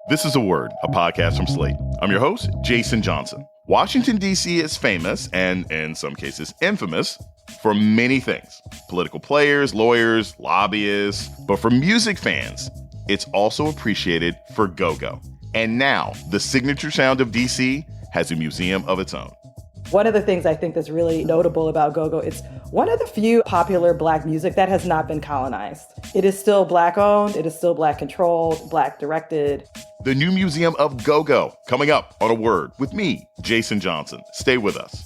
This is A Word, a podcast from Slate. I'm your host, Jason Johnson. Washington, D.C. is famous, and in some cases infamous, for many things. Political players, lawyers, lobbyists. But for music fans, it's also appreciated for go-go. And now, the signature sound of D.C. has a museum of its own. One of the things I think that's really notable about go-go, it's one of the few popular Black music that has not been colonized. It is still Black-owned, it is still Black-controlled, Black-directed. The new Museum of Go-Go, coming up on A Word with me, Jason Johnson. Stay with us.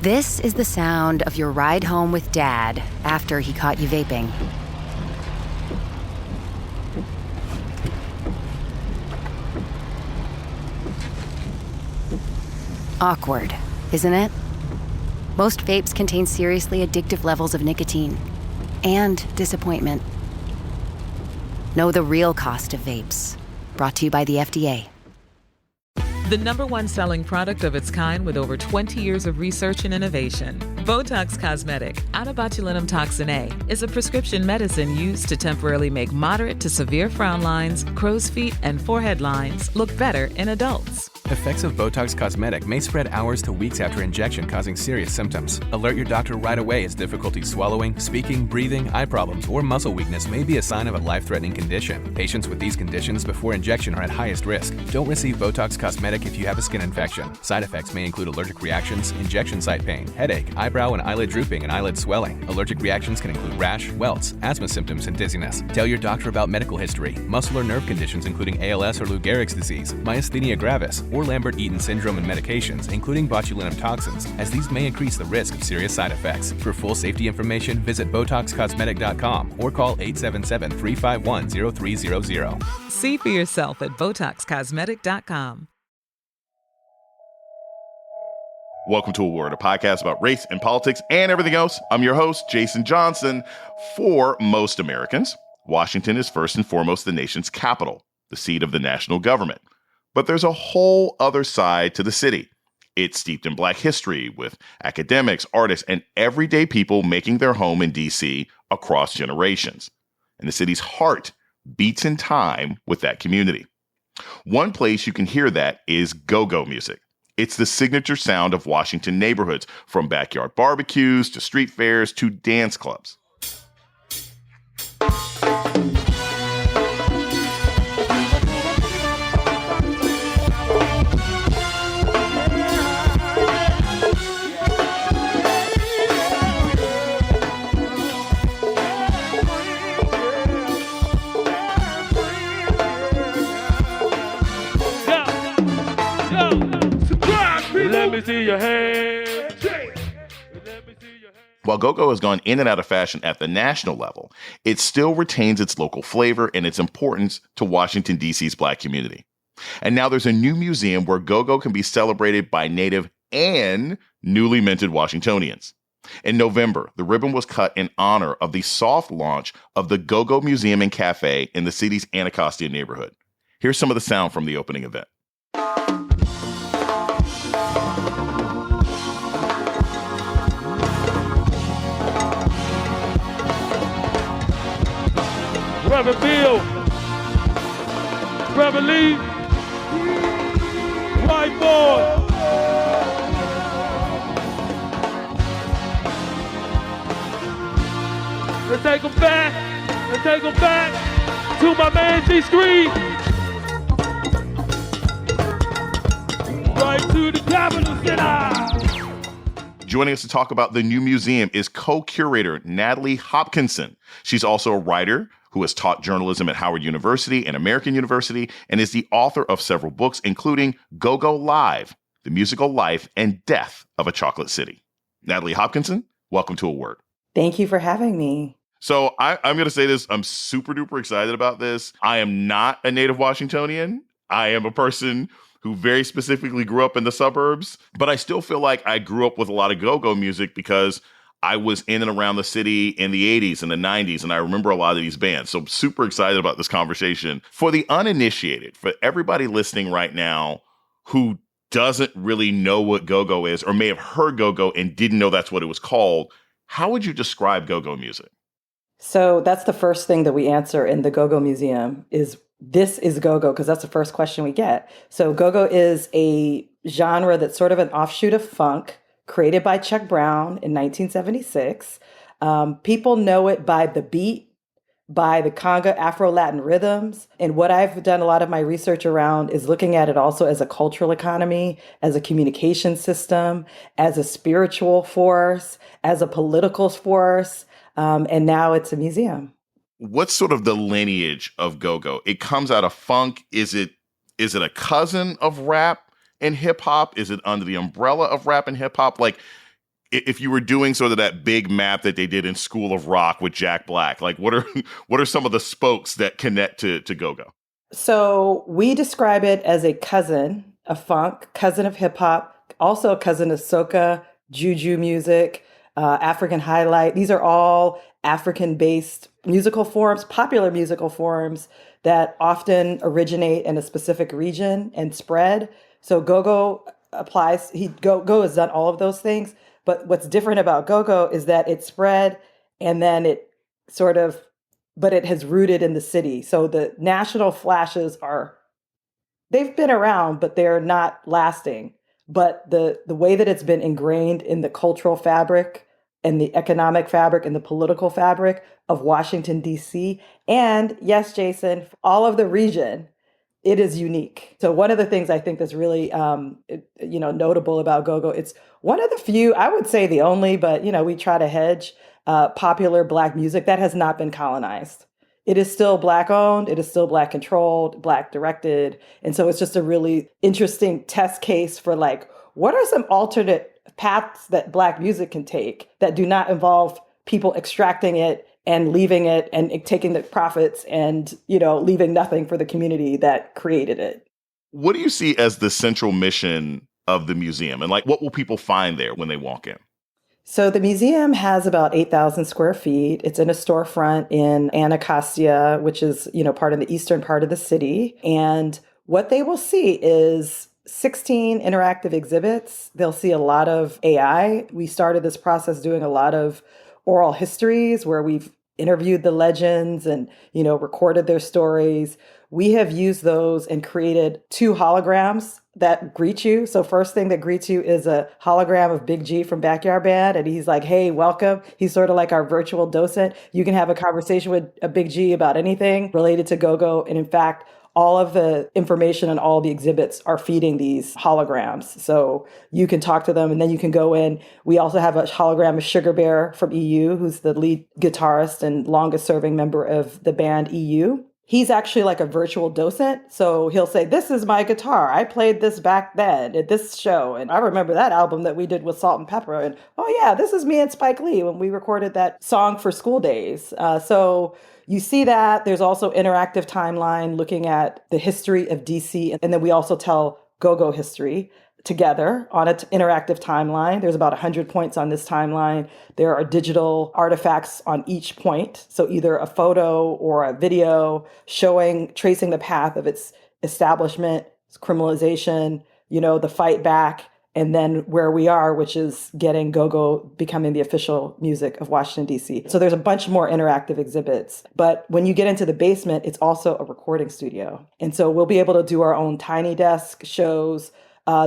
This is the sound of your ride home with Dad after he caught you vaping. Awkward, isn't it? Most vapes contain seriously addictive levels of nicotine and disappointment. Know the real cost of vapes. Brought to you by the FDA. The #1 selling product of its kind with over 20 years of research and innovation. Botox Cosmetic, out of botulinum toxin A, is a prescription medicine used to temporarily make moderate to severe frown lines, crow's feet, and forehead lines look better in adults. Effects of Botox Cosmetic may spread hours to weeks after injection, causing serious symptoms. Alert your doctor right away as difficulty swallowing, speaking, breathing, eye problems, or muscle weakness may be a sign of a life-threatening condition. Patients with these conditions before injection are at highest risk. Don't receive Botox Cosmetic if you have a skin infection. Side effects may include allergic reactions, injection site pain, headache, eyebrow and eyelid drooping, and eyelid swelling. Allergic reactions can include rash, welts, asthma symptoms, and dizziness. Tell your doctor about medical history, muscle or nerve conditions including ALS or Lou Gehrig's disease, myasthenia gravis, or Lambert-Eaton syndrome and medications, including botulinum toxins, as these may increase the risk of serious side effects. For full safety information, visit BotoxCosmetic.com or call 877-351-0300. See for yourself at BotoxCosmetic.com. Welcome to A Word, a podcast about race and politics and everything else. I'm your host, Jason Johnson. For most Americans, Washington is first and foremost the nation's capital, the seat of the national government. But there's a whole other side to the city. It's steeped in Black history with academics, artists, and everyday people making their home in D.C. across generations. And the city's heart beats in time with that community. One place you can hear that is go-go music. It's the signature sound of Washington neighborhoods, from backyard barbecues to street fairs to dance clubs. Let me see your hand. While go-go has gone in and out of fashion at the national level, it still retains its local flavor and its importance to Washington, D.C.'s Black community. And now there's a new museum where go-go can be celebrated by Native and newly minted Washingtonians. In November, the ribbon was cut in honor of the soft launch of the Go-Go Museum and Cafe in the city's Anacostia neighborhood. Here's some of the sound from the opening event. Reverend Bill, Reverend Lee, white boy. Let's take them back. Let's take them back to my man T Screen. Right to the Capitol Center. Joining us to talk about the new museum is co-curator Natalie Hopkinson. She's also a writer who has taught journalism at Howard University and American University and is the author of several books, including Go-Go Live, The Musical Life and Death of a Chocolate City. Natalie Hopkinson, welcome to A Word. Thank you for having me. So I'm going to say this. I'm super duper excited about this. I am not a native Washingtonian. I am a person who very specifically grew up in the suburbs, but I still feel like I grew up with a lot of go-go music because I was in and around the city in the 80s and the 90s, and I remember a lot of these bands. So I'm super excited about this conversation. For the uninitiated, for everybody listening right now who doesn't really know what go-go is or may have heard go-go and didn't know that's what it was called, how would you describe go-go music? So that's the first thing that we answer in the Go-Go Museum is this is Go-Go, because that's the first question we get. So Go-Go is a genre that's sort of an offshoot of funk created by Chuck Brown in 1976. People know it by the beat, by the conga Afro-Latin rhythms. And what I've done a lot of my research around is looking at it also as a cultural economy, as a communication system, as a spiritual force, as a political force. And now it's a museum. What's sort of the lineage of go-go? It comes out of funk. Is it a cousin of rap and hip hop? Is it under the umbrella of rap and hip hop? Like, if you were doing sort of that big map that they did in School of Rock with Jack Black, like what are some of the spokes that connect to go-go? So we describe it as a cousin of funk, cousin of hip hop, also a cousin of soca, juju music, African highlight. These are all African-based musical forms, popular musical forms that often originate in a specific region and spread. So go-go applies. Go has done all of those things. But what's different about go-go is that it spread and then it sort of, but it has rooted in the city. So the national flashes they've been around, but they're not lasting. But the way that it's been ingrained in the cultural fabric and the economic fabric and the political fabric of Washington, D.C., and yes, Jason, all of the region, it is unique. So one of the things I think that's really, notable about go-go, it's one of the few, I would say the only, but, we try to hedge popular Black music that has not been colonized. It is still Black owned, it is still Black controlled, Black directed. And so it's just a really interesting test case for like, what are some alternate paths that Black music can take that do not involve people extracting it and leaving it and taking the profits and, leaving nothing for the community that created it. What do you see as the central mission of the museum? And like, what will people find there when they walk in? So the museum has about 8,000 square feet. It's in a storefront in Anacostia, which is, part of the eastern part of the city. And what they will see is 16 interactive exhibits. They'll see a lot of AI. We started this process doing a lot of oral histories where we've interviewed the legends and, recorded their stories. We have used those and created 2 holograms that greet you. So first thing that greets you is a hologram of Big G from Backyard Band. And he's like, hey, welcome. He's sort of like our virtual docent. You can have a conversation with a Big G about anything related to go-go. And in fact, all of the information and all the exhibits are feeding these holograms. So you can talk to them and then you can go in. We also have a hologram of Sugar Bear from EU, who's the lead guitarist and longest serving member of the band EU. He's actually like a virtual docent. So he'll say, this is my guitar. I played this back then at this show. And I remember that album that we did with Salt and Pepper. And oh yeah, this is me and Spike Lee when we recorded that song for School Days. So you see that. There's also interactive timeline looking at the history of DC. And then we also tell go-go history together on an interactive timeline. There's about 100 points on this timeline. There are digital artifacts on each point. So either a photo or a video tracing the path of its establishment, its criminalization, the fight back, and then where we are, which is getting go-go becoming the official music of Washington, D.C. So there's a bunch more interactive exhibits. But when you get into the basement, it's also a recording studio. And so we'll be able to do our own tiny desk shows.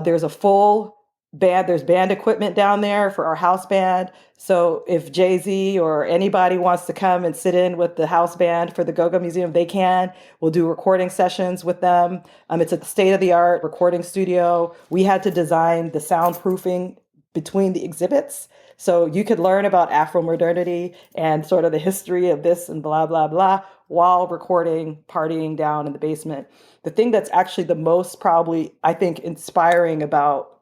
There's a full band. There's band equipment down there for our house band. So if Jay-Z or anybody wants to come and sit in with the house band for the Go-Go Museum, they can. We'll do recording sessions with them. It's a state-of-the-art recording studio. We had to design the soundproofing between the exhibits. So you could learn about Afro-modernity and sort of the history of this and blah, blah, blah, while recording, partying down in the basement. The thing that's actually the most probably, I think, inspiring about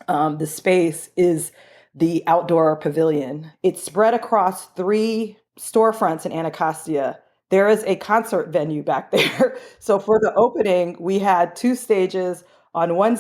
the space is the outdoor pavilion. It's spread across 3 storefronts in Anacostia. There is a concert venue back there. So for the opening, we had 2 stages. On one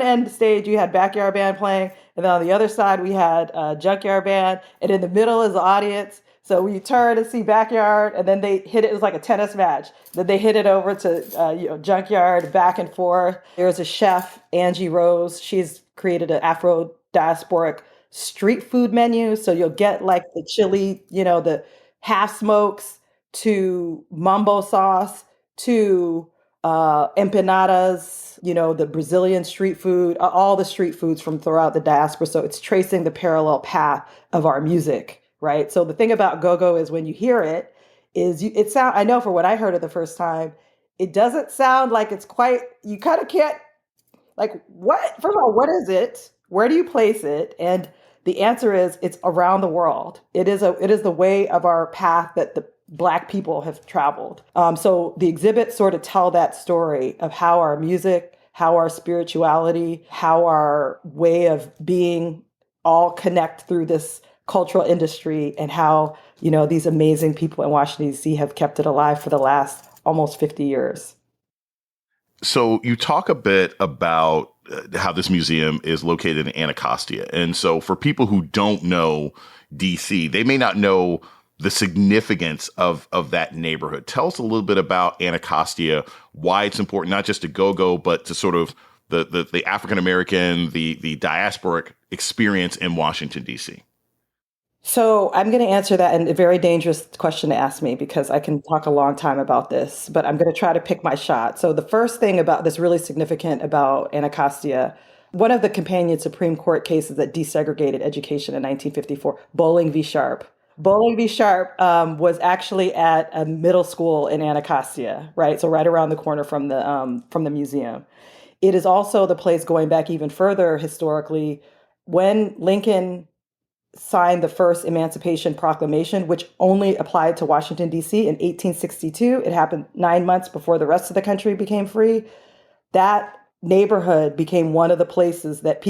end stage, you had Backyard Band playing, and then on the other side, we had Junkyard Band, and in the middle is the audience. So we turn and see Backyard, and then they hit it. It was like a tennis match. Then they hit it over to Junkyard, back and forth. There's a chef, Angie Rose. She's created an Afro diasporic street food menu. So you'll get like the chili, the half smokes to mambo sauce to empanadas, the Brazilian street food, all the street foods from throughout the diaspora. So it's tracing the parallel path of our music, right? So the thing about go-go is when you hear it, I know for what I heard it the first time, it doesn't sound like it's quite, you kind of can't, like, what? First of all, what is it? Where do you place it? And the answer is it's around the world. It is the way of our path that the Black people have traveled. So the exhibits sort of tell that story of how our music, how our spirituality, how our way of being all connect through this cultural industry, and how, these amazing people in Washington, D.C. have kept it alive for the last almost 50 years. So you talk a bit about how this museum is located in Anacostia. And so for people who don't know DC, they may not know the significance of that neighborhood. Tell us a little bit about Anacostia, why it's important, not just to go-go, but to sort of the African-American, the diasporic experience in Washington, D.C. So I'm going to answer that, and a very dangerous question to ask me because I can talk a long time about this, but I'm going to try to pick my shot. So the first thing about this really significant about Anacostia, one of the companion Supreme Court cases that desegregated education in 1954, Bowling v. Sharp. Bowling v. Sharp was actually at a middle school in Anacostia, right? So right around the corner from the museum. It is also the place, going back even further historically, when Lincoln signed the first Emancipation Proclamation, which only applied to Washington, D.C. in 1862. It happened 9 months before the rest of the country became free. That neighborhood became one of the places that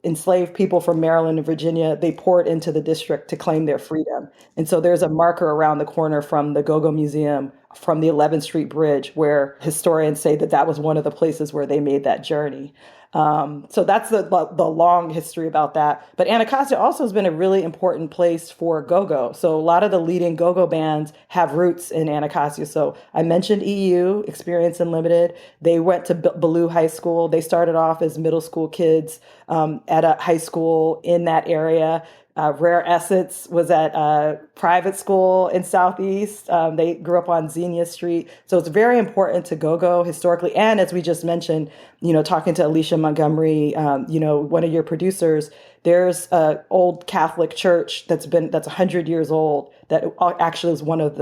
enslaved people from Maryland and Virginia, they poured into the district to claim their freedom. And so there's a marker around the corner from the Go-Go Museum, from the 11th Street Bridge, where historians say that was one of the places where they made that journey. So that's the long history about that. But Anacostia also has been a really important place for go-go. So a lot of the leading go-go bands have roots in Anacostia. So I mentioned EU, Experience Unlimited. They went to Ballou High School. They started off as middle school kids at a high school in that area. Rare Essence was at a private school in Southeast. They grew up on Xenia Street. So it's very important to go-go historically. And as we just mentioned, talking to Alicia Montgomery, one of your producers, there's an old Catholic church that's 100 years old that actually is one of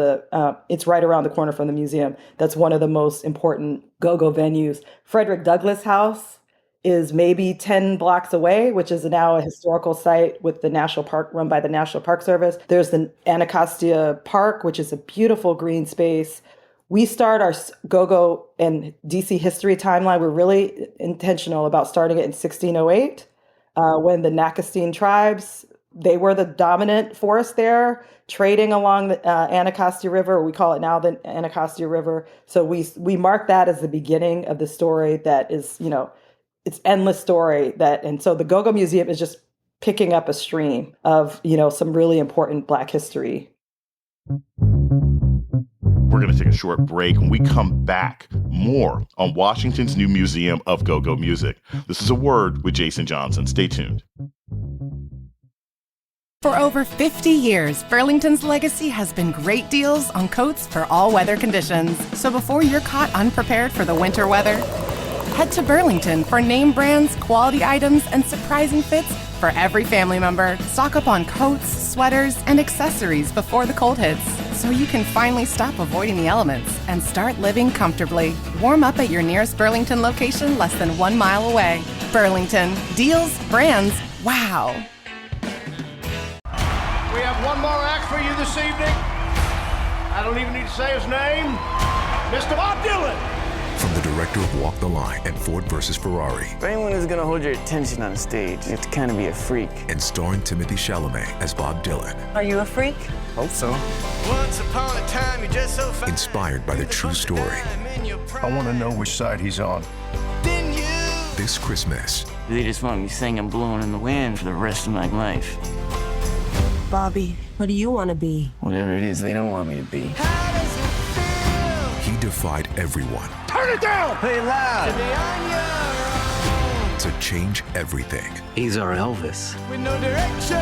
it's right around the corner from the museum. That's one of the most important go-go venues. Frederick Douglass House is maybe 10 blocks away, which is now a historical site with the National Park, run by the National Park Service. There's the Anacostia Park, which is a beautiful green space. We start our go-go and DC history timeline. We're really intentional about starting it in 1608, when the Nacastine tribes, they were the dominant force there, trading along the Anacostia River. We call it now the Anacostia River. So we mark that as the beginning of the story that is, it's endless story and so the Go-Go Museum is just picking up a stream of, some really important Black history. We're going to take a short break. When we come back, more on Washington's new Museum of Go-Go Music. This is A Word with Jason Johnson. Stay tuned. For over 50 years, Burlington's legacy has been great deals on coats for all weather conditions. So before you're caught unprepared for the winter weather, head to Burlington for name brands, quality items, and surprising fits for every family member. Stock up on coats, sweaters, and accessories before the cold hits, so you can finally stop avoiding the elements and start living comfortably. Warm up at your nearest Burlington location less than 1 mile away. Burlington. Deals, brands, wow. We have one more act for you this evening. I don't even need to say his name. Mr. Bob Dylan. From the director of Walk the Line and Ford vs. Ferrari. If anyone is going to hold your attention on stage, you have to kind of be a freak. And starring Timothée Chalamet as Bob Dylan. Are you a freak? Hope so. Once upon a time, you're just so fine. Inspired by the true story. I want to know which side he's on. This Christmas. They just want me singing Blowing in the Wind for the rest of my life. Bobby, what do you want to be? Whatever it is they don't want me to be. He defied everyone. Turn it down! Play it loud! To change everything. He's our Elvis. With no direction.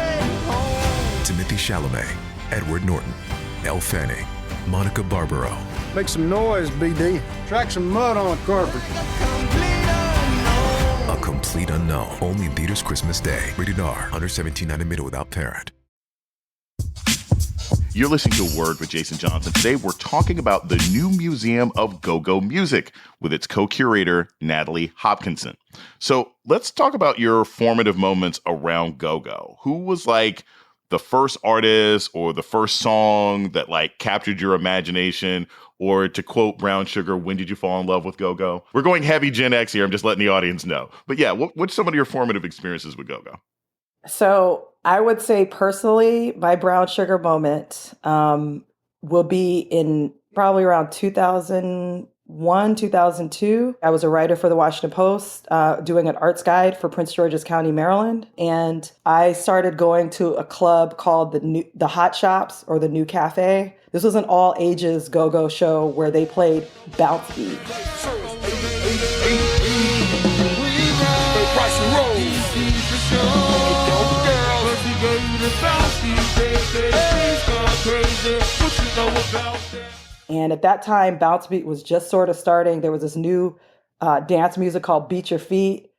Timothée Chalamet, Edward Norton. Elle Fanning, Monica Barbaro. Make some noise, BD. Track some mud on the carpet. A Complete Unknown. Only in theaters Christmas Day. Rated R. Under 17 and admitted without parent. You're listening to A Word with Jason Johnson. Today, we're talking about the new Museum of Go-Go Music with its co-curator, Natalie Hopkinson. So let's talk about your formative moments around go-go. Who was like the first artist or the first song that like captured your imagination? Or to quote Brown Sugar, when did you fall in love with go-go? We're going heavy Gen X here. I'm just letting the audience know. But yeah, what's some of your formative experiences with go-go? So I would say personally, my Brown Sugar moment will be in probably around 2001, 2002. I was a writer for the Washington Post, doing an arts guide for Prince George's County, Maryland. And I started going to a club called the Hot Shops or the New Cafe. This was an all ages go-go show where they played bounce beat. And at that time, bounce beat was just sort of starting. There was this new dance music called Beat Your Feet.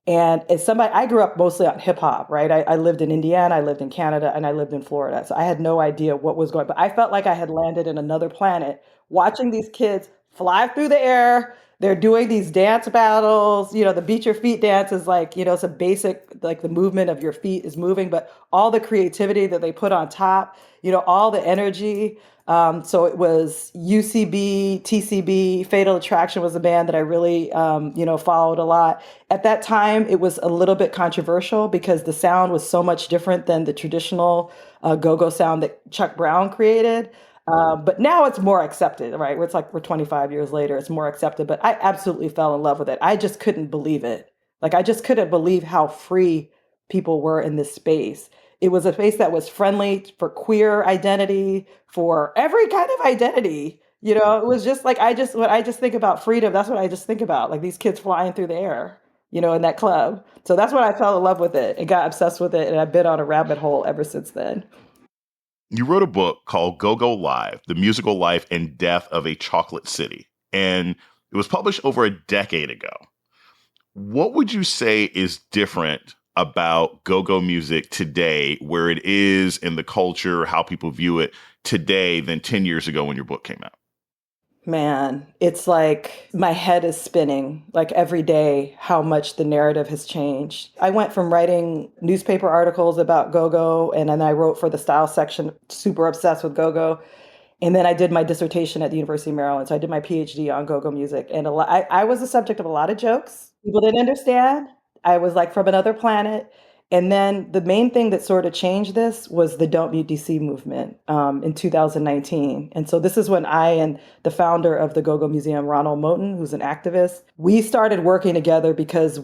And as somebody, I grew up mostly on hip hop, right? I lived in Indiana, I lived in Canada, and I lived in Florida. So I had no idea what was going on. But I felt like I had landed in another planet watching these kids fly through the air. They're doing these dance battles. You know, the Beat Your Feet dance is like, you know, it's a basic, like the movement of your feet is moving, but all the creativity that they put on top, you know, all the energy. So it was UCB, TCB, Fatal Attraction was a band that I really, followed a lot. At that time, it was a little bit controversial because the sound was so much different than the traditional go-go sound that Chuck Brown created. But now it's more accepted, right? It's like we're 25 years later, it's more accepted. But I absolutely fell in love with it. I just couldn't believe it. Like, I just couldn't believe how free people were in this space. It was a space that was friendly for queer identity, for every kind of identity. You know, it was just like, when I just think about freedom, that's what I just think about, like these kids flying through the air, you know, in that club. So that's when I fell in love with it and got obsessed with it. And I've been on a rabbit hole ever since then. You wrote a book called Go-Go Live, The Musical Life and Death of a Chocolate City. And it was published over a decade ago. What would you say is different about go-go music today, where it is in the culture, how people view it today than 10 years ago when your book came out? Man, it's like my head is spinning like every day how much the narrative has changed. I went from writing newspaper articles about go-go, and then I wrote for the style section, super obsessed with go-go. And then I did my dissertation at the University of Maryland. So I did my PhD on go-go music. And I was the subject of a lot of jokes. People didn't understand. I was like from another planet. And then the main thing that sort of changed this was the Don't Mute DC movement in 2019. And so this is when I and the founder of the Go-Go Museum, Ronald Moten, who's an activist, we started working together because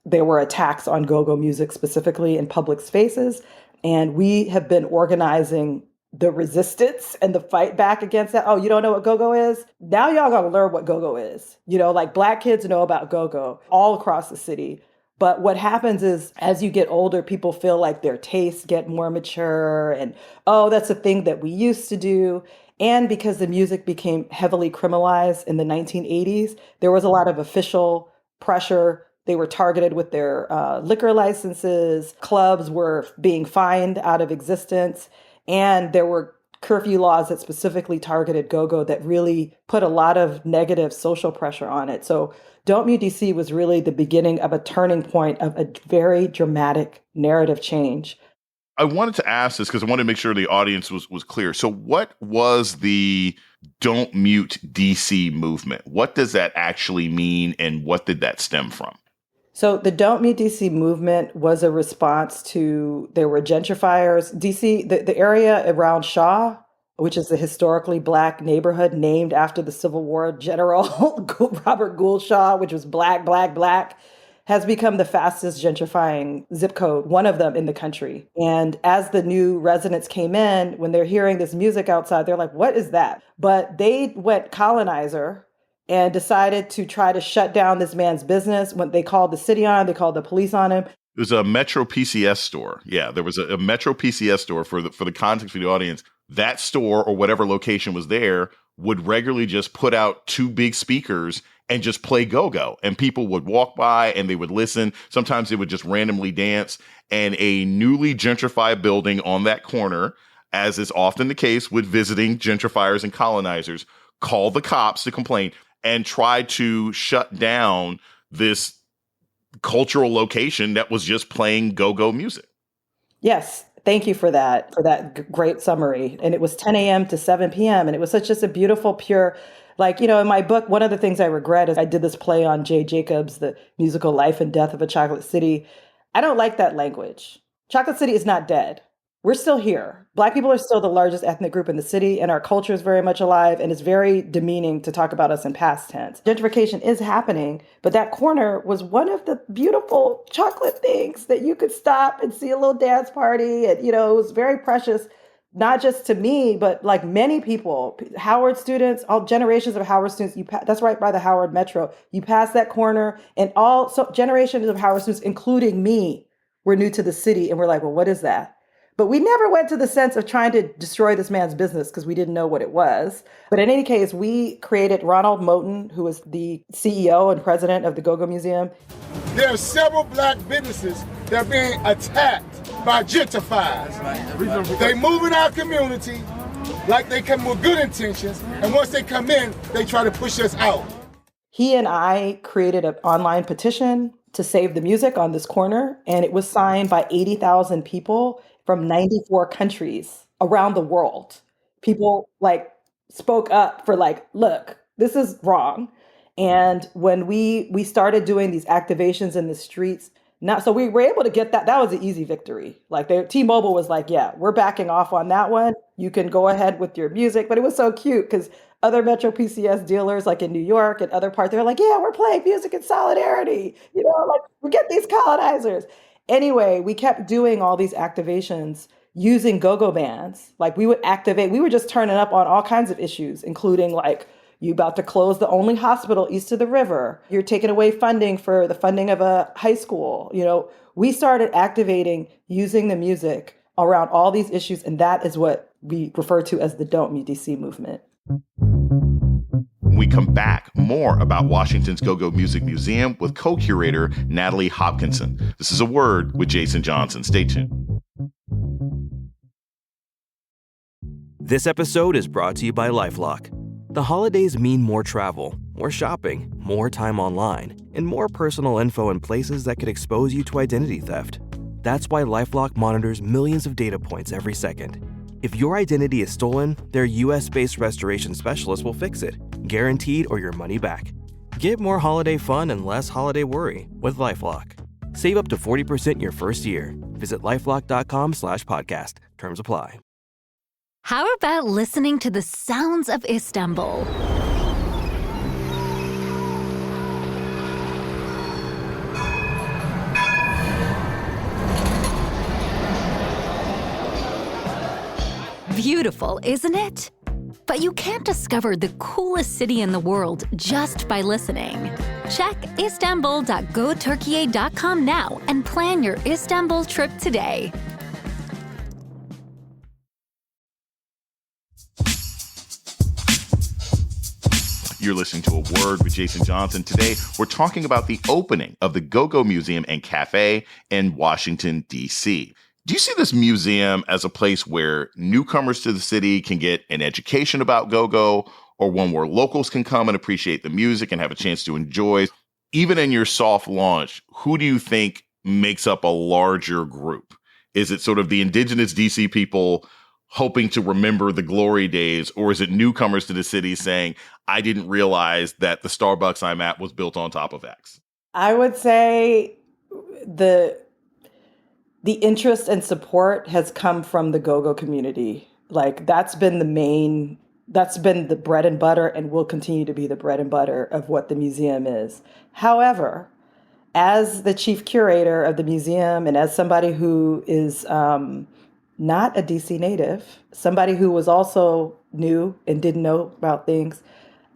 there were attacks on go-go music specifically in public spaces. And we have been organizing the resistance and the fight back against that. Oh, you don't know what go-go is? Now y'all gotta learn what go-go is. You know, like Black kids know about go-go all across the city. But what happens is as you get older, people feel like their tastes get more mature and, oh, that's a thing that we used to do. And because the music became heavily criminalized in the 1980s, there was a lot of official pressure. They were targeted with their liquor licenses. Clubs were being fined out of existence. And there were curfew laws that specifically targeted go-go that really put a lot of negative social pressure on it. So Don't Mute DC was really the beginning of a turning point of a very dramatic narrative change. I wanted to ask this because I wanted to make sure the audience was clear. So what was the Don't Mute DC movement? What does that actually mean, and what did that stem from? So the Don't Mute DC movement was a response to, there were gentrifiers. DC, the area around Shaw, which is a historically Black neighborhood named after the Civil War general Robert Gould Shaw, which was Black, has become the fastest gentrifying zip code, one of them in the country. And as the new residents came in, when they're hearing this music outside, they're like, what is that? But they went colonizer and decided to try to shut down this man's business. When they called the city on him, they called the police on him. It was a Metro PCS store. Yeah, there was a Metro PCS store for the context of the audience. that store or whatever location was there would regularly just put out 2 big speakers and just play go-go. And people would walk by and they would listen. Sometimes they would just randomly dance. And a newly gentrified building on that corner, as is often the case with visiting gentrifiers and colonizers, called the cops to complain and tried to shut down this cultural location that was just playing go-go music. Yes. Thank you for that great summary. And it was 10 a.m. to 7 p.m. And it was just a beautiful, pure, like, in my book, one of the things I regret is I did this play on Jay Jacobs, the musical Life and Death of a Chocolate City. I don't like that language. Chocolate City is not dead. We're still here. Black people are still the largest ethnic group in the city, and our culture is very much alive, and it's very demeaning to talk about us in past tense. Gentrification is happening, but that corner was one of the beautiful chocolate things that you could stop and see a little dance party. And, it was very precious, not just to me, but like many people, Howard students, all generations of Howard students, that's right by the Howard Metro. You pass that corner, and generations of Howard students, including me, were new to the city, and we're like, well, what is that? But we never went to the sense of trying to destroy this man's business because we didn't know what it was. But in any case, we created Ronald Moten, who is the CEO and president of the Go-Go Museum. There are several Black businesses that are being attacked by gentrifiers. They move in our community like they come with good intentions, and once they come in, they try to push us out. He and I created an online petition to save the music on this corner, and it was signed by 80,000 people from 94 countries around the world. People spoke up for look, this is wrong. And when we started doing these activations in the streets, so we were able to get that was an easy victory. T-Mobile was like, yeah, we're backing off on that one. You can go ahead with your music. But it was so cute because other Metro PCS dealers in New York and other parts, they're like, yeah, we're playing music in solidarity. We get these colonizers. Anyway, we kept doing all these activations using go-go bands. We would activate, we were just turning up on all kinds of issues, including you about to close the only hospital east of the river. You're taking away funding for the funding of a high school. We started activating using the music around all these issues. And that is what we refer to as the Don't Mute DC movement. When we come back, more about Washington's Go-Go Music Museum with co-curator Natalie Hopkinson. This is A Word with Jason Johnson. Stay tuned. This episode is brought to you by LifeLock. The holidays mean more travel, more shopping, more time online, and more personal info in places that could expose you to identity theft. That's why LifeLock monitors millions of data points every second. If your identity is stolen, their US-based restoration specialist will fix it, guaranteed or your money back. Get more holiday fun and less holiday worry with LifeLock. Save up to 40% your first year. Visit lifelock.com/podcast. Terms apply. How about listening to the sounds of Istanbul? Beautiful, isn't it? But you can't discover the coolest city in the world just by listening. Check istanbul.goturkiye.com now and plan your Istanbul trip today. You're listening to A Word with Jason Johnson. Today, we're talking about the opening of the Go-Go Museum and Cafe in Washington, D.C. Do you see this museum as a place where newcomers to the city can get an education about go-go, or one where locals can come and appreciate the music and have a chance to enjoy? Even in your soft launch, who do you think makes up a larger group? Is it sort of the indigenous DC people hoping to remember the glory days, or is it newcomers to the city saying, I didn't realize that the Starbucks I'm at was built on top of X? I would say the interest and support has come from the go-go community. That's been the bread and butter and will continue to be the bread and butter of what the museum is. However, as the chief curator of the museum and as somebody who is not a DC native, somebody who was also new and didn't know about things,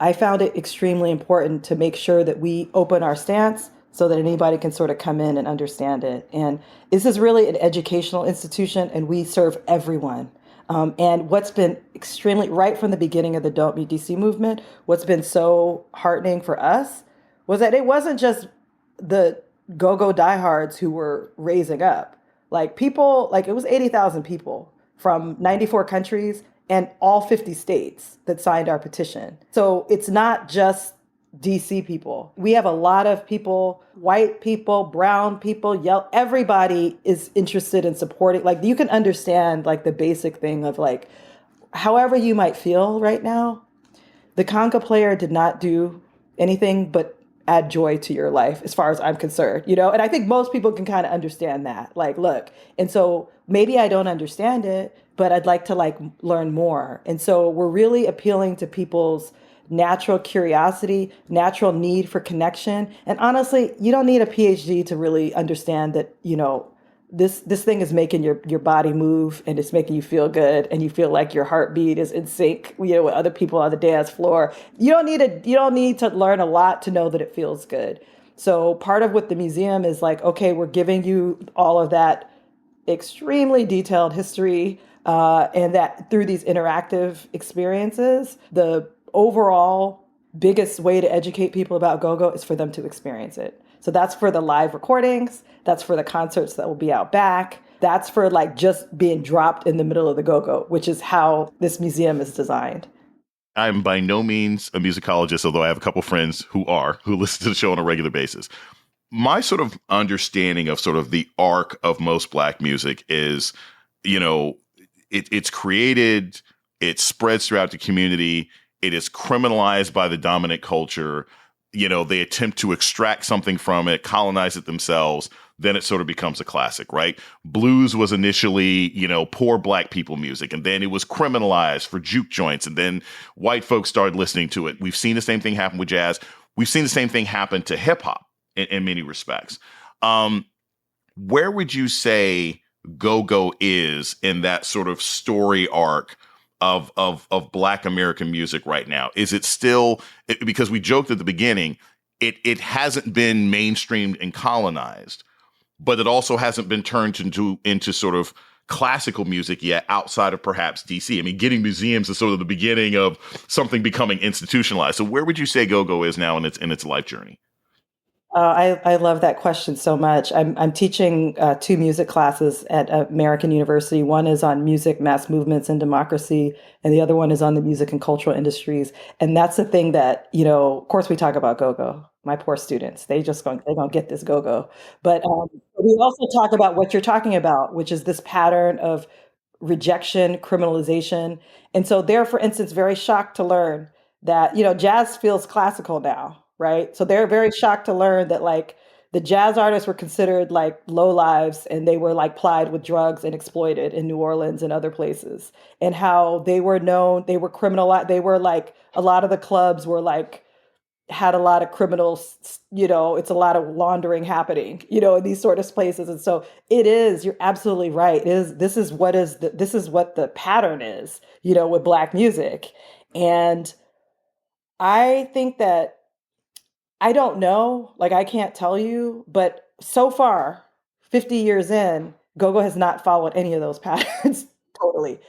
I found it extremely important to make sure that we open our stance so that anybody can sort of come in and understand it. And this is really an educational institution, and we serve everyone. And what's been extremely, right from the beginning of the Don't Be DC movement, what's been so heartening for us was that it wasn't just the go-go diehards who were raising up. Like people, like it was 80,000 people from 94 countries and all 50 states that signed our petition. So it's not just DC people. We have a lot of people, white people, brown people, everybody is interested in supporting. Like you can understand like the basic thing of like, however you might feel right now, the conga player did not do anything but add joy to your life as far as I'm concerned, you know? And I think most people can kind of understand that. Like, look, and so maybe I don't understand it, but I'd like to like learn more. And so we're really appealing to people's natural curiosity, natural need for connection. And honestly, you don't need a PhD to really understand that, you know, this thing is making your body move and it's making you feel good and you feel like your heartbeat is in sync, you know, with other people on the dance floor. You don't need to learn a lot to know that it feels good. So part of what the museum is like, okay, we're giving you all of that extremely detailed history, and that through these interactive experiences, the overall biggest way to educate people about go-go is for them to experience it. So that's for the live recordings. That's for the concerts that will be out back. That's for like just being dropped in the middle of the go-go, which is how this museum is designed. I'm by no means a musicologist, although I have a couple friends who listen to the show on a regular basis. My sort of understanding of sort of the arc of most Black music is, you know, it's created, it spreads throughout the community, it is criminalized by the dominant culture. You know, they attempt to extract something from it, colonize it themselves, then it sort of becomes a classic, right? Blues was initially, you know, poor Black people music, and then it was criminalized for juke joints, and then white folks started listening to it. We've seen the same thing happen with jazz. We've seen the same thing happen to hip hop in many respects. Where would you say go-go is in that sort of story arc of Black American music right now? Is it still, because we joked at the beginning, it hasn't been mainstreamed and colonized, but it also hasn't been turned into sort of classical music yet outside of perhaps DC. I mean, getting museums is sort of the beginning of something becoming institutionalized. So where would you say go-go is now in its life journey? I love that question so much. I'm teaching 2 music classes at American University. One is on music, mass movements, and democracy, and the other one is on the music and cultural industries. And that's the thing that, you know, of course we talk about go-go. My poor students, they're gonna get this go-go. But we also talk about what you're talking about, which is this pattern of rejection, criminalization. And so they're, for instance, very shocked to learn that, you know, jazz feels classical now. Right. So they're very shocked to learn that like the jazz artists were considered like low lives and they were like plied with drugs and exploited in New Orleans and other places, and how they were known, they were criminalized. They were like, a lot of the clubs were like, had a lot of criminals, you know, it's a lot of laundering happening, you know, in these sort of places. And so it is, you're absolutely right. This is what the pattern is, you know, with Black music. And I think that, I don't know, like I can't tell you, but so far, 50 years in, go-go has not followed any of those patterns totally.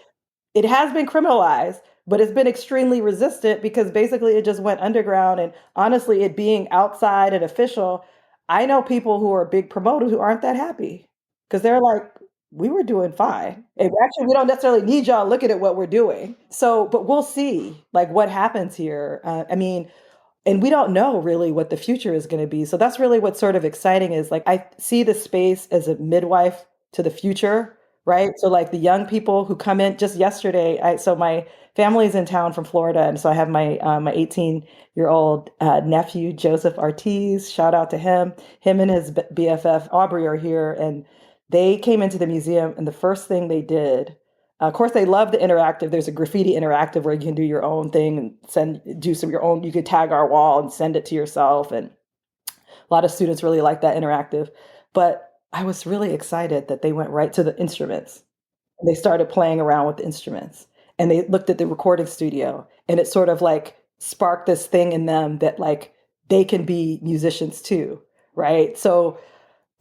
It has been criminalized, but it's been extremely resistant because basically it just went underground. And honestly, it being outside and official, I know people who are big promoters who aren't that happy because they're like, we were doing fine. And actually, we don't necessarily need y'all looking at what we're doing. So, but we'll see like what happens here. I mean, and we don't know really what the future is going to be. So that's really what's sort of exciting is like, I see the space as a midwife to the future, right? So like the young people who come in just yesterday, so my family's in town from Florida. And so I have my 18-year-old nephew, Joseph Ortiz, shout out to him and his BFF Aubrey are here. And they came into the museum and the first thing they did, of course, they love the interactive. There's a graffiti interactive where you can do your own thing and you could tag our wall and send it to yourself. And a lot of students really like that interactive. But I was really excited that they went right to the instruments and they started playing around with the instruments and they looked at the recording studio and it sort of like sparked this thing in them that like they can be musicians too, right? So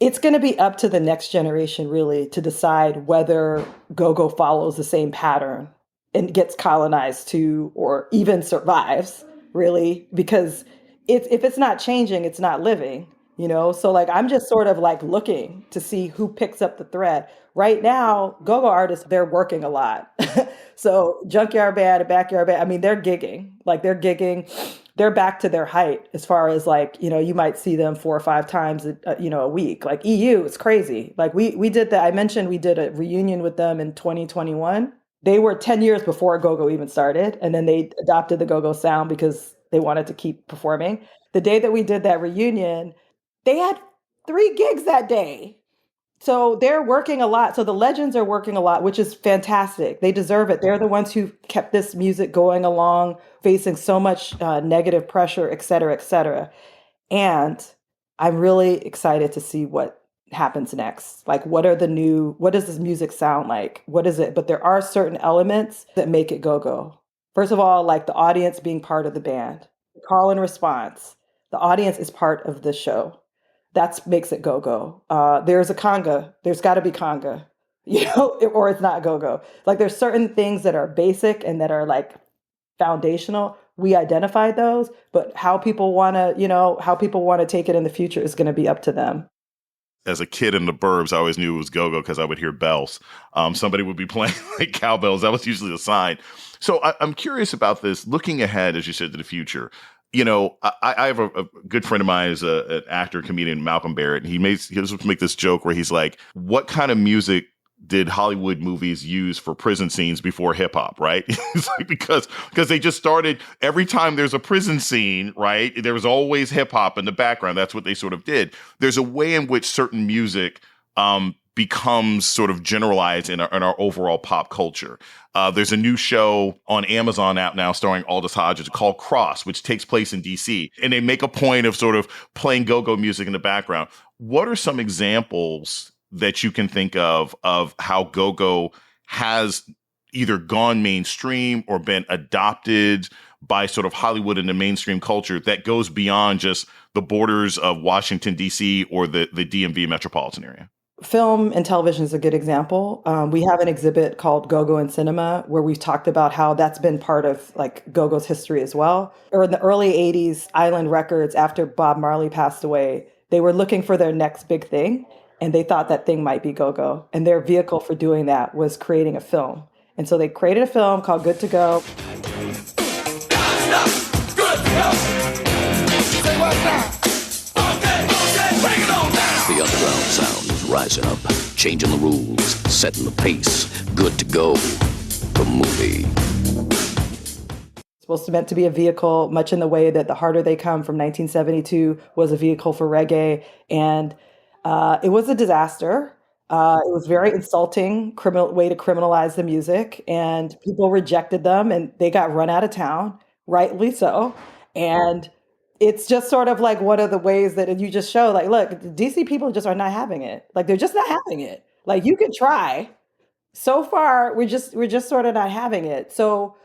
It's going to be up to the next generation really to decide whether go-go follows the same pattern and gets colonized too, or even survives really, because if it's not changing, it's not living, you know? So like, I'm just sort of like looking to see who picks up the thread. Right now, go-go artists, they're working a lot. So Junkyard Band and Backyard Band, I mean, they're gigging, they're back to their height as far as like, you know, you might see them 4 or 5 times, a week. Like EU, it's crazy. Like we did that. I mentioned we did a reunion with them in 2021. They were 10 years before go-go even started. And then they adopted the go-go sound because they wanted to keep performing. The day that we did that reunion, they had 3 gigs that day. So they're working a lot. So the legends are working a lot, which is fantastic. They deserve it. They're the ones who kept this music going along, facing so much negative pressure, et cetera, et cetera. And I'm really excited to see what happens next. Like, what does this music sound like? What is it? But there are certain elements that make it go-go. First of all, like the audience being part of the band, call and response. The audience is part of the show. That makes it go-go. There's a conga. There's got to be conga, or it's not go-go. Like there's certain things that are basic and that are like foundational. We identified those, but how people want to take it in the future is going to be up to them. As a kid in the burbs, I always knew it was go-go because I would hear bells. Somebody would be playing like cowbells. That was usually the sign. So I'm curious about this, looking ahead, as you said, to the future. You know, I have a good friend of mine is an actor, comedian, Malcolm Barrett. And he was make this joke where he's like, what kind of music did Hollywood movies use for prison scenes before hip hop, right? It's like, because they just started, every time there's a prison scene, right? There was always hip hop in the background. That's what they sort of did. There's a way in which certain music becomes sort of generalized in our overall pop culture. There's a new show on Amazon out now starring Aldous Hodge called Cross, which takes place in DC. And they make a point of sort of playing go-go music in the background. What are some examples that you can think of how go-go has either gone mainstream or been adopted by sort of Hollywood and the mainstream culture that goes beyond just the borders of Washington, D.C. or the DMV metropolitan area? Film and television is a good example. We have an exhibit called Go-Go in Cinema where we've talked about how that's been part of like go-go's history as well. Or in the early 80s, Island Records, after Bob Marley passed away, they were looking for their next big thing. And they thought that thing might be go-go. And their vehicle for doing that was creating a film. And so they created a film called Good to Go. The underground sound is rising up, changing the rules, setting the pace. Good to Go, the movie. Supposed to meant to be a vehicle, much in the way that The Harder They Come from 1972 was a vehicle for reggae. And it was a disaster. It was very insulting, way to criminalize the music, and people rejected them, and they got run out of town, rightly so. And it's just sort of like one of the ways that you just show, like, look, DC people just are not having it. Like, they're just not having it. Like, you can try. So far, we're just sort of not having it. So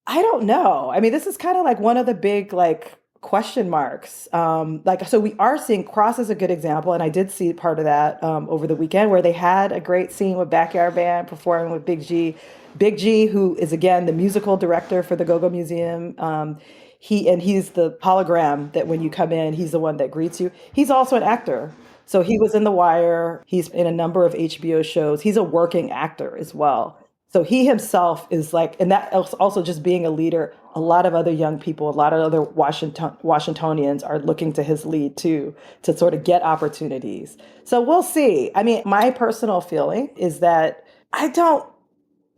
I don't know. I mean, this is kind of like one of the big like question marks. So we are seeing Cross is a good example, and I did see part of that over the weekend where they had a great scene with Backyard Band performing with Big G. Big G, who is again the musical director for the Go-Go Museum. He's the hologram that when you come in, he's the one that greets you. He's also an actor. So he was in The Wire. He's in a number of HBO shows. He's a working actor as well. So he himself is like, and that also just being a leader, a lot of other young people, a lot of other Washingtonians are looking to his lead too, to sort of get opportunities. So we'll see. I mean, my personal feeling is that I don't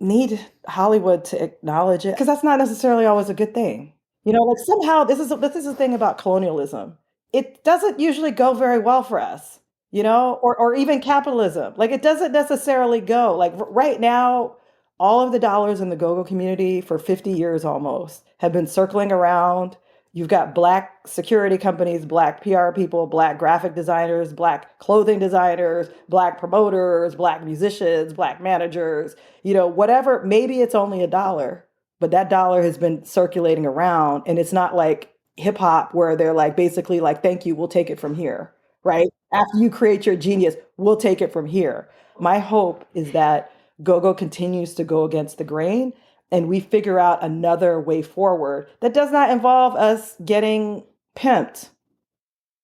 need Hollywood to acknowledge it because that's not necessarily always a good thing. You know, like somehow this is the thing about colonialism. It doesn't usually go very well for us, you know, or even capitalism. Like it doesn't necessarily go. Like right now, all of the dollars in the go-go community for 50 years almost have been circling around. You've got Black security companies, Black PR people, Black graphic designers, Black clothing designers, Black promoters, Black musicians, Black managers, you know, whatever. Maybe it's only $1, but that dollar has been circulating around. And it's not like hip hop where they're like, basically like, thank you, we'll take it from here, right? After you create your genius, we'll take it from here. My hope is that go-go continues to go against the grain and we figure out another way forward that does not involve us getting pimped.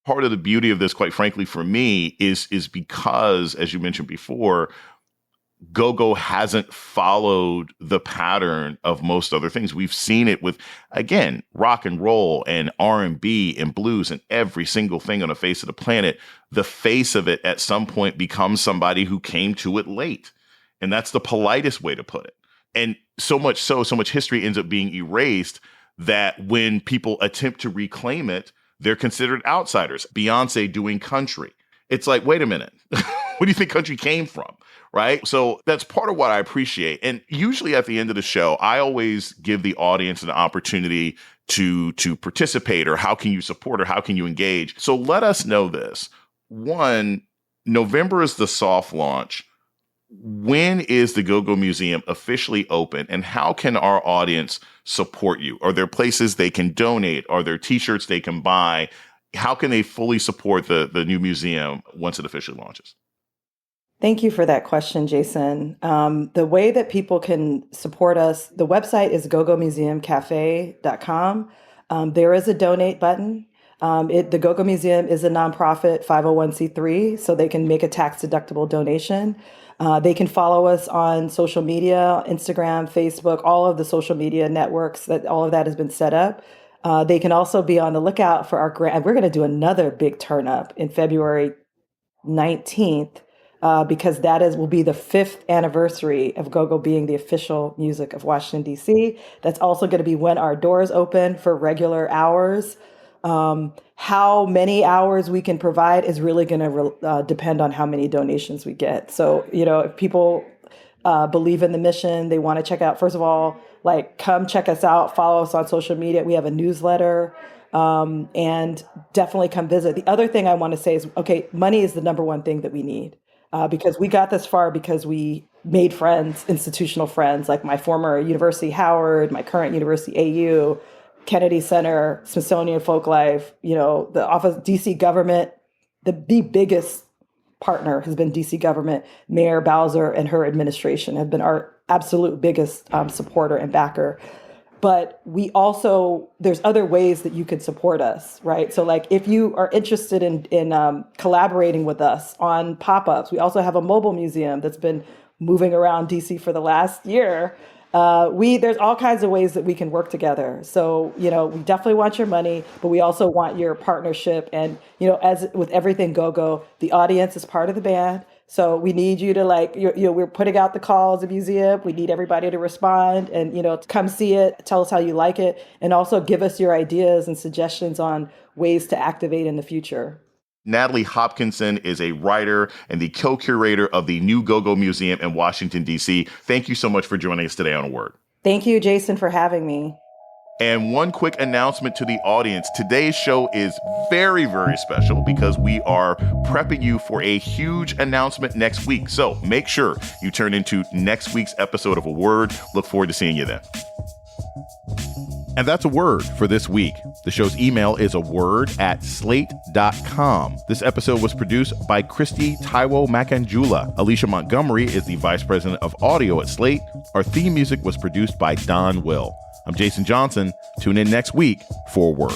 Part of the beauty of this, quite frankly, for me, is because, as you mentioned before, go-go hasn't followed the pattern of most other things. We've seen it with, again, rock and roll and R&B and blues and every single thing on the face of the planet. The face of it at some point becomes somebody who came to it late. And that's the politest way to put it. And so much history ends up being erased that when people attempt to reclaim it, they're considered outsiders. Beyonce doing country. It's like, wait a minute. Where do you think country came from? Right? So that's part of what I appreciate. And usually at the end of the show, I always give the audience an opportunity to participate, or how can you support, or how can you engage? So let us know this. 1, November is the soft launch. When is the Go-Go Museum officially open, and how can our audience support you? Are there places they can donate? Are there t-shirts they can buy? How can they fully support the new museum once it officially launches? Thank you for that question, Jason. The way that people can support us, the website is gogomuseumcafe.com. There is a donate button. The Go-Go Museum is a nonprofit 501c3, so they can make a tax-deductible donation. They can follow us on social media, Instagram, Facebook, all of the social media networks, that all of that has been set up. They can also be on the lookout for our grant. We're going to do another big turn up in February 19th. Because will be the 5th anniversary of go-go being the official music of Washington, D.C. That's also going to be when our doors open for regular hours. How many hours we can provide is really going to depend on how many donations we get. So, if people believe in the mission, they want to check out, first of all, come check us out, follow us on social media. We have a newsletter. And definitely come visit. The other thing I want to say is, money is the number one thing that we need. Because we got this far because we made friends, institutional friends, like my former University Howard, my current University AU, Kennedy Center, Smithsonian Folklife, the office, DC government. The biggest partner has been DC government. Mayor Bowser and her administration have been our absolute biggest supporter and backer. But there's other ways that you could support us, right? So if you are interested in collaborating with us on pop-ups, we also have a mobile museum that's been moving around DC for the last year. There's all kinds of ways that we can work together. So, we definitely want your money, but we also want your partnership. And, as with everything Go-Go, the audience is part of the band. So we need you to we're putting out the call as a museum. We need everybody to respond and, to come see it, tell us how you like it, and also give us your ideas and suggestions on ways to activate in the future. Natalie Hopkinson is a writer and the co-curator of the new Go-Go Museum in Washington, D.C. Thank you so much for joining us today on A Word. Thank you, Jason, for having me. And one quick announcement to the audience. Today's show is very, very special because we are prepping you for a huge announcement next week. So make sure you turn into next week's episode of A Word. Look forward to seeing you then. And that's A Word for this week. The show's email is aword@slate.com. This episode was produced by Christy Taiwo Makanjula. Alicia Montgomery is the vice president of audio at Slate. Our theme music was produced by Don Will. I'm Jason Johnson. Tune in next week for A Word.